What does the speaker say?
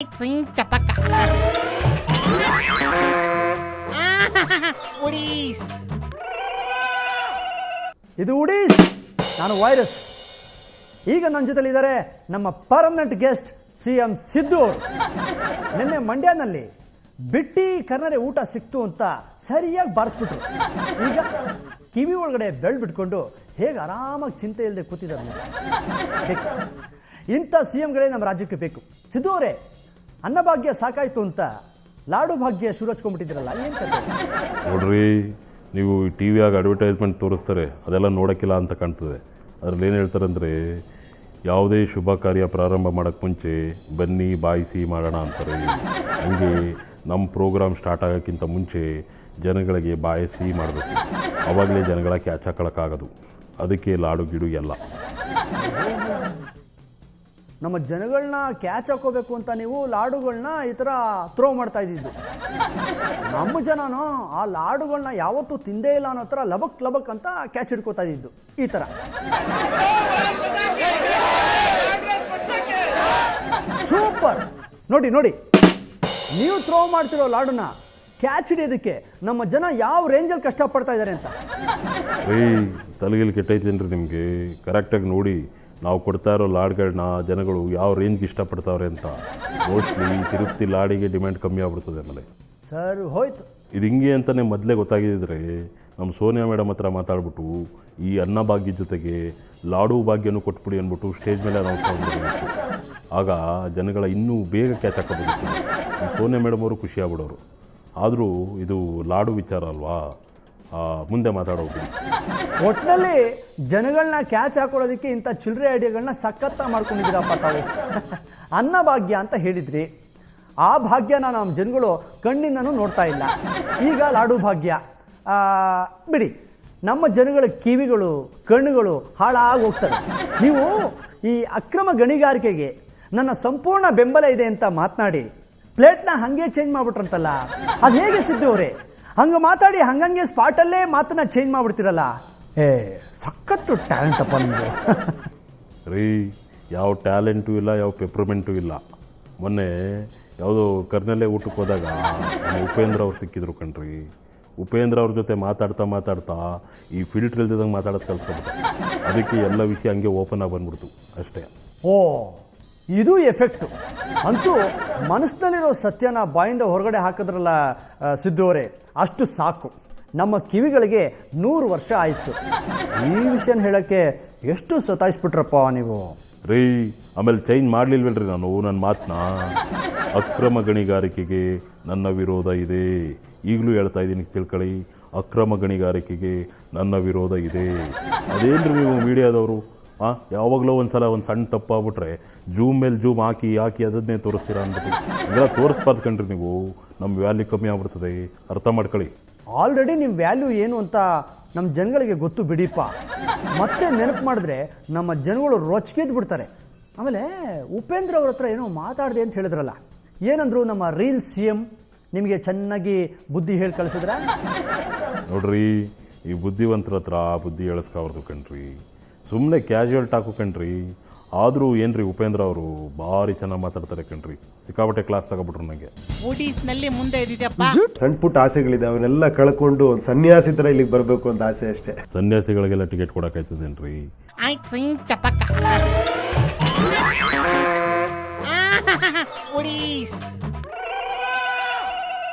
ಇದು ಉಡೀಸ್, ನಾನು ವೈರಸ್. ಈಗ ನನ್ನ ಜೊತೆಲಿದ್ದಾರೆ ನಮ್ಮ ಪರ್ಮನೆಂಟ್ ಗೆಸ್ಟ್ CM ಸಿದ್ದು ಅವರು. ನಿನ್ನೆ ಮಂಡ್ಯನಲ್ಲಿ ಬಿಟ್ಟಿ ಕರ್ನರೆ ಊಟ ಸಿಕ್ತು ಅಂತ ಸರಿಯಾಗಿ ಬಾರಿಸ್ಬಿಟ್ರು. ಈಗ ಕಿವಿ ಒಳಗಡೆ ಬೆಳ್ಳು ಬಿಟ್ಕೊಂಡು ಹೇಗೆ ಆರಾಮಾಗಿ ಚಿಂತೆ ಇಲ್ಲದೆ ಕೂತಿದ್ದಾರೆ. ಇಂಥ CMಗಳೇ ನಮ್ಮ ರಾಜ್ಯಕ್ಕೆ ಬೇಕು. ಸಿದ್ದು ಅವರೇ, ಅನ್ನಭಾಗ್ಯ ಸಾಕಾಯ್ತು ಅಂತ ಲಾಡು ಭಾಗ್ಯ ಶುರು ಹಚ್ಕೊಂಡ್ಬಿಟ್ಟಿದ್ದೀರಲ್ಲ, ಏನು ಕತೆ? ನೋಡ್ರಿ, ನೀವು ಟಿ ವಿಯಾಗ ಅಡ್ವರ್ಟೈಸ್ಮೆಂಟ್ ತೋರಿಸ್ತಾರೆ, ಅದೆಲ್ಲ ನೋಡೋಕ್ಕಿಲ್ಲ ಅಂತ ಕಾಣ್ತದೆ. ಅದ್ರಲ್ಲಿ ಏನು ಹೇಳ್ತಾರೆ ಅಂದರೆ, ಯಾವುದೇ ಶುಭ ಕಾರ್ಯ ಪ್ರಾರಂಭ ಮಾಡೋಕ್ಕೆ ಮುಂಚೆ ಬನ್ನಿ ಬಾಯಿಸಿ ಮಾಡೋಣ ಅಂತಾರೆ. ಹಂಗೆ ನಮ್ಮ ಪ್ರೋಗ್ರಾಮ್ ಸ್ಟಾರ್ಟ್ ಆಗೋಕ್ಕಿಂತ ಮುಂಚೆ ಜನಗಳಿಗೆ ಬಾಯಿಸಿ ಮಾಡಬೇಕು, ಆವಾಗಲೇ ಜನಗಳ ಕ್ಯಾಚ್ ಹಾಕೊಳ್ಳೋಕ್ಕಾಗೋದು. ಅದಕ್ಕೆ ಲಾಡು ಗಿಡು ಎಲ್ಲ. ನಮ್ಮ ಜನಗಳನ್ನ ಕ್ಯಾಚ್ ಹಾಕೋಬೇಕು ಅಂತ ನೀವು ಲಾಡುಗಳನ್ನ ಈ ಥರ ಥ್ರೋ ಮಾಡ್ತಾ ಇದ್ದಿದ್ದು. ನಮ್ಮ ಜನನೋ ಆ ಲಾಡುಗಳನ್ನ ಯಾವತ್ತೂ ತಿಂದೇ ಇಲ್ಲ ಅನ್ನೋ ಥರ ಲಬಕ್ ಲಬಕ್ ಅಂತ ಕ್ಯಾಚ್ ಹಿಡ್ಕೋತಾ ಇದ್ದಿದ್ದು ಈ ಥರ. ಸೂಪರ್. ನೋಡಿ ನೋಡಿ, ನೀವು ಥ್ರೋ ಮಾಡ್ತಿರೋ ಲಾಡುನ ಕ್ಯಾಚ್ ಹಿಡಿಯೋದಕ್ಕೆ ನಮ್ಮ ಜನ ಯಾವ ರೇಂಜಲ್ಲಿ ಕಷ್ಟಪಡ್ತಾ ಇದ್ದಾರೆ ಅಂತ. ತಲೆಗಿಲ್ ಕೆಟ್ಟೈತೇನ್ರಿ ನಿಮಗೆ? ಕರೆಕ್ಟಾಗಿ ನೋಡಿ, ನಾವು ಕೊಡ್ತಾ ಇರೋ ಲಾಡ್ಗಳನ್ನ ಜನಗಳು ಯಾವ ರೇಂಜ್ಗೆ ಇಷ್ಟಪಡ್ತಾವ್ರೆ ಅಂತ. ಮೋಸ್ಟ್ಲಿ ತಿರುಪತಿ ಲಾಡಿಗೆ ಡಿಮ್ಯಾಂಡ್ ಕಮ್ಮಿ ಆಗ್ಬಿಡ್ತದೆ. ಆಮೇಲೆ ಸರ್ ಹೋಯ್ತು, ಇದು ಹಿಂಗೆ ಅಂತಲೇ ಮೊದಲೇ ಗೊತ್ತಾಗಿದ್ದರೆ ನಮ್ಮ ಸೋನಿಯಾ ಮೇಡಮ್ ಹತ್ರ ಮಾತಾಡ್ಬಿಟ್ಟು ಈ ಅನ್ನಭಾಗ್ಯ ಜೊತೆಗೆ ಲಾಡು ಭಾಗ್ಯನೂ ಕೊಟ್ಬಿಡಿ ಅಂದ್ಬಿಟ್ಟು ಸ್ಟೇಜ್ ಮೇಲೆ ಅನೌನ್ಸ್ ಮಾಡ್ಬಿಟ್ಟು, ಆಗ ಜನಗಳ ಇನ್ನೂ ಬೇಗ ಕ್ಯಾಚ್ ಹಾಕೋಬೇಕು. ಸೋನಿಯಾ ಮೇಡಮ್ ಅವರು ಖುಷಿ ಆಗ್ಬಿಡೋರು. ಆದರೂ ಇದು ಲಾಡು ವಿಚಾರ ಅಲ್ವಾ, ಮುಂದೆ ಮಾತಾಡೋದು. ಒಟ್ಟಿನಲ್ಲಿ ಜನಗಳನ್ನ ಕ್ಯಾಚ್ ಹಾಕೊಳ್ಳೋದಕ್ಕೆ ಇಂಥ ಚಿಲ್ಲರೆ ಐಡಿಯಾಗಳನ್ನ ಸಖತ್ತ ಮಾಡ್ಕೊಂಡಿದ್ದೀರಪ್ಪ ತಾವು. ಅನ್ನಭಾಗ್ಯ ಅಂತ ಹೇಳಿದ್ರಿ, ಆ ಭಾಗ್ಯನ ನಮ್ಮ ಜನಗಳು ಕಣ್ಣಿಂದನೂ ನೋಡ್ತಾ ಇಲ್ಲ. ಈಗ ಲಾಡು ಭಾಗ್ಯ ಬಿಡಿ, ನಮ್ಮ ಜನಗಳ ಕಿವಿಗಳು ಕಣ್ಣುಗಳು ಹಾಳಾಗಿ ಹೋಗ್ತವೆ. ನೀವು ಈ ಅಕ್ರಮ ಗಣಿಗಾರಿಕೆಗೆ ನನ್ನ ಸಂಪೂರ್ಣ ಬೆಂಬಲ ಇದೆ ಅಂತ ಮಾತನಾಡಿ ಪ್ಲೇಟ್ನ ಹಾಗೆ ಚೇಂಜ್ ಮಾಡ್ಬಿಟ್ರಂತಲ್ಲ, ಅದು ಹೇಗೆ ಸಿದ್ದು ಅವರೇ? ಹಂಗೆ ಮಾತಾಡಿ ಹಂಗಂಗೆ ಸ್ಪಾಟಲ್ಲೇ ಮಾತನ್ನ ಚೇಂಜ್ ಮಾಡ್ಬಿಡ್ತೀರಲ್ಲ. ಸಖತ್ತು ಟ್ಯಾಲೆಂಟ್ ಅಪ್ಪ ನಿಮ್ಮದು. ರೀ, ಯಾವ ಟ್ಯಾಲೆಂಟು ಇಲ್ಲ, ಯಾವ ಪೆಪ್ರಮೆಂಟು ಇಲ್ಲ. ಮೊನ್ನೆ ಯಾವುದೋ ಕರ್ನಲ್ಲೇ ಊಟಕ್ಕೆ ಹೋದಾಗ ಉಪೇಂದ್ರ ಅವ್ರು ಸಿಕ್ಕಿದ್ರು ಕಣ್ರಿ. ಉಪೇಂದ್ರ ಅವ್ರ ಜೊತೆ ಮಾತಾಡ್ತಾ ಈ ಫಿಲ್ಟ್ರ್ ಇಲ್ದಿದಂಗೆ ಮಾತಾಡೋದು ಕಲ್ತ್ಕೊಬಿಟ್ಟು, ಅದಕ್ಕೆ ಎಲ್ಲ ವಿಷಯ ಹಂಗೆ ಓಪನ್ ಆಗಿ ಬಂದ್ಬಿಡ್ತು ಅಷ್ಟೇ. ಓ, ಇದು ಎಫೆಕ್ಟು. ಅಂತೂ ಮನಸ್ಸಿನಲ್ಲಿರೋ ಸತ್ಯನ ಬಾಯಿಂದ ಹೊರಗಡೆ ಹಾಕಿದ್ರಲ್ಲ ಸಿದ್ದು ಅವರೇ, ಅಷ್ಟು ಸಾಕು. ನಮ್ಮ ಕಿವಿಗಳಿಗೆ 100 ವರ್ಷ ಆಯಸ್ಸು. ಈ ವಿಷಯನ ಹೇಳೋಕ್ಕೆ ಎಷ್ಟು ಸತಾಯಿಸ್ಬಿಟ್ರಪ್ಪ ನೀವು. ರೀ, ಆಮೇಲೆ ಚೇಂಜ್ ಮಾಡಲಿಲ್ವಲ್ರಿ ನಾನು ನನ್ನ ಮಾತನ್ನ. ಅಕ್ರಮ ಗಣಿಗಾರಿಕೆಗೆ ನನ್ನ ವಿರೋಧ ಇದೆ. ಈಗಲೂ ಹೇಳ್ತಾ ಇದ್ದೀನಿ, ತಿಳ್ಕೊಳ್ಳಿ. ಅಕ್ರಮ ಗಣಿಗಾರಿಕೆಗೆ ನನ್ನ ವಿರೋಧ ಇದೆ. ಅದೇನ್ರಿ ನೀವು ಮೀಡಿಯಾದವರು ಯಾವಾಗಲೂ ಒಂದು ಸಲ ಒಂದು ಸಣ್ಣ ತಪ್ಪಾಗ್ಬಿಟ್ರೆ ಜೂಮ್ ಮೇಲೆ ಜೂಮ್ ಹಾಕಿ ಅದನ್ನೇ ತೋರಿಸ್ತೀರಾ ಅಂದ್ಬಿಟ್ಟು ಇದೆಲ್ಲ ತೋರಿಸ್ಬಾರ್ದು ಕಣ್ರಿ ನೀವು. ನಮ್ಮ ವ್ಯಾಲ್ಯೂ ಕಮ್ಮಿ ಆಗ್ಬಿಡ್ತದೆ, ಅರ್ಥ ಮಾಡ್ಕೊಳ್ಳಿ. ಆಲ್ರೆಡಿ ನಿಮ್ಮ ವ್ಯಾಲ್ಯೂ ಏನು ಅಂತ ನಮ್ಮ ಜನಗಳಿಗೆ ಗೊತ್ತು ಬಿಡಿಪ್ಪ. ಮತ್ತೆ ನೆನಪು ಮಾಡಿದ್ರೆ ನಮ್ಮ ಜನಗಳು ರೊಚ್ಚಿಗೆದ್ದು ಬಿಡ್ತಾರೆ. ಆಮೇಲೆ ಉಪೇಂದ್ರ ಅವ್ರ ಹತ್ರ ಏನೋ ಮಾತಾಡಿದೆ ಅಂತ ಹೇಳಿದ್ರಲ್ಲ, ಏನಂದ್ರು ನಮ್ಮ ರೀಲ್ CM? ನಿಮಗೆ ಚೆನ್ನಾಗಿ ಬುದ್ಧಿ ಹೇಳಿ ಕಳಿಸಿದ್ರ? ನೋಡ್ರಿ, ಈ ಬುದ್ಧಿವಂತರ ಹತ್ರ ಬುದ್ಧಿ ಹೇಳಿಸ್ಕೊಬಾರ್ದು ಕಣ್ರಿ. ಸುಮ್ಮನೆ ಕ್ಯಾಶುವಲ್ ಟಾಕು ಕಣ್ರಿ. ಆದರೂ ಏನ್ರಿ, ಉಪೇಂದ್ರ ಅವರು ಭಾರಿ ಚೆನ್ನಾಗಿ ಮಾತಾಡ್ತಾರೆ ಕಣ್ರಿ. ಸಿಕ್ಕಾಪಟ್ಟೆ ಕ್ಲಾಸ್ ತಗೊಬಿಟ್ರು ನನಗೆ. ಸಣ್ಣ ಪುಟ್ಟ ಆಸೆಗಳಿದೆ, ಅವನ್ನೆಲ್ಲ ಕಳ್ಕೊಂಡು ಒಂದು ಸನ್ಯಾಸಿ ಥರ ಇಲ್ಲಿಗೆ ಬರಬೇಕು ಅಂತ ಆಸೆ ಅಷ್ಟೇ. ಸನ್ಯಾಸಿಗಳಿಗೆಲ್ಲ ಟಿಕೆಟ್ ಕೊಡೋಕ್ಕಾಯ್ತದೇನ್ರಿ?